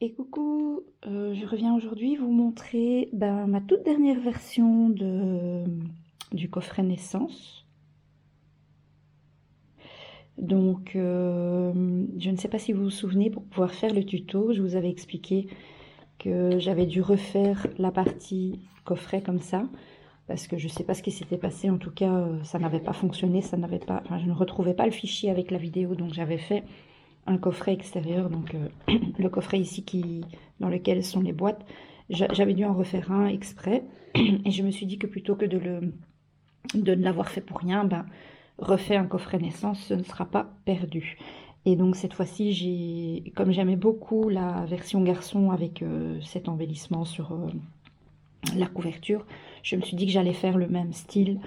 Et coucou, je reviens aujourd'hui vous montrer ma toute dernière version du coffret naissance. Donc, je ne sais pas si vous vous souvenez, pour pouvoir faire le tuto, je vous avais expliqué que j'avais dû refaire la partie coffret comme ça, parce que je ne sais pas ce qui s'était passé, en tout cas, ça n'avait pas fonctionné, ça n'avait pas, enfin, je ne retrouvais pas le fichier avec la vidéo, donc j'avais fait un coffret extérieur, donc le coffret ici dans lequel sont les boîtes, j'avais dû en refaire un exprès, et je me suis dit que plutôt que de ne l'avoir fait pour rien, refait un coffret naissance, ce ne sera pas perdu. Et donc cette fois-ci, comme j'aimais beaucoup la version garçon avec cet embellissement sur la couverture, je me suis dit que j'allais faire le même style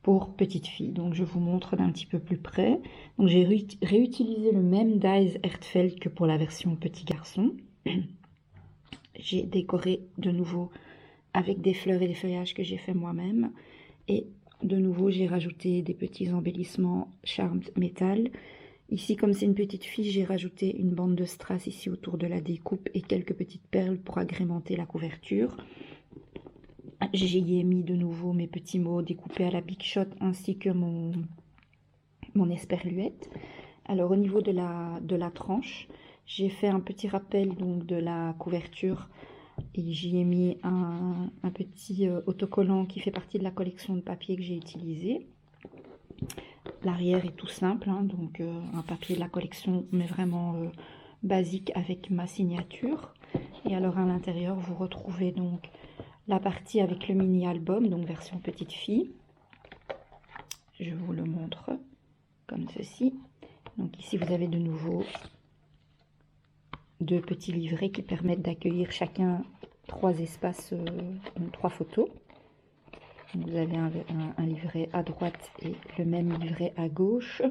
pour petite fille. Donc je vous montre d'un petit peu plus près. Donc j'ai réutilisé le même dies Erdfeld que pour la version petit garçon. J'ai décoré de nouveau avec des fleurs et des feuillages que j'ai fait moi-même. Et de nouveau, j'ai rajouté des petits embellissements Charmed Metal. Ici, comme c'est une petite fille, j'ai rajouté une bande de strass ici autour de la découpe et quelques petites perles pour agrémenter la couverture. J'y ai mis de nouveau mes petits mots découpés à la Big Shot ainsi que mon esperluette. Alors au niveau de la tranche, j'ai fait un petit rappel donc de la couverture et j'y ai mis un petit autocollant qui fait partie de la collection de papier que j'ai utilisé. L'arrière est tout simple, hein, donc un papier de la collection mais vraiment basique avec ma signature. Et alors à l'intérieur vous retrouvez donc la partie avec le mini album, donc version petite fille. Je vous le montre comme ceci. Donc ici vous avez de nouveau deux petits livrets qui permettent d'accueillir chacun 3 espaces, 3 photos. Donc vous avez un livret à droite et le même livret à gauche.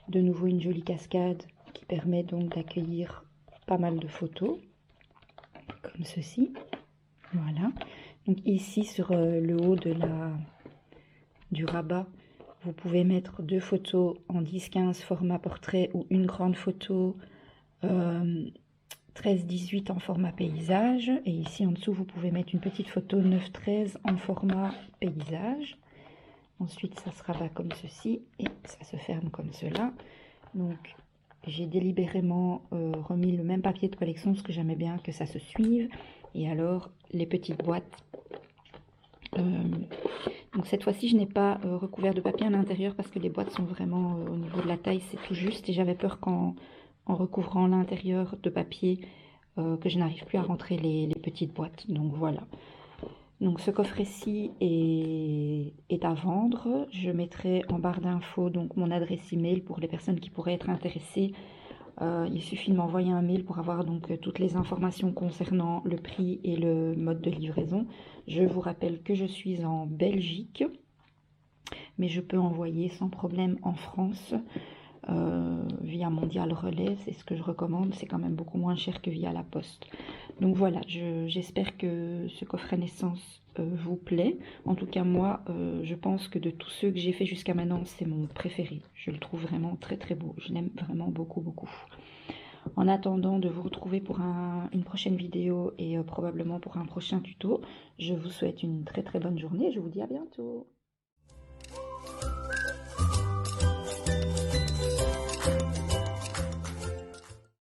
De nouveau une jolie cascade qui permet donc d'accueillir pas mal de photos, comme ceci. Voilà. Donc ici sur le haut du rabat, vous pouvez mettre 2 photos en 10-15 format portrait ou une grande photo 13-18 en format paysage. Et ici en dessous, vous pouvez mettre une petite photo 9-13 en format paysage. Ensuite, ça sera comme ceci et ça se ferme comme cela. Donc, j'ai délibérément remis le même papier de collection parce que j'aimais bien que ça se suive. Et alors, les petites boîtes. Donc cette fois-ci, je n'ai pas recouvert de papier à l'intérieur parce que les boîtes sont vraiment au niveau de la taille, c'est tout juste. Et j'avais peur qu'en recouvrant l'intérieur de papier, que je n'arrive plus à rentrer les petites boîtes. Donc voilà. Donc ce coffret-ci est à vendre. Je mettrai en barre d'infos donc mon adresse email pour les personnes qui pourraient être intéressées. Il suffit de m'envoyer un mail pour avoir donc toutes les informations concernant le prix et le mode de livraison. Je vous rappelle que je suis en Belgique, mais je peux envoyer sans problème en France via Mondial Relais. C'est ce que je recommande, c'est quand même beaucoup moins cher que via la poste. Donc voilà, j'espère que ce coffret naissance vous plaît. En tout cas moi, je pense que de tous ceux que j'ai fait jusqu'à maintenant, c'est mon préféré. Je le trouve vraiment très très beau, je l'aime vraiment beaucoup beaucoup. En attendant de vous retrouver pour une prochaine vidéo et probablement pour un prochain tuto, je vous souhaite une très très bonne journée et je vous dis à bientôt.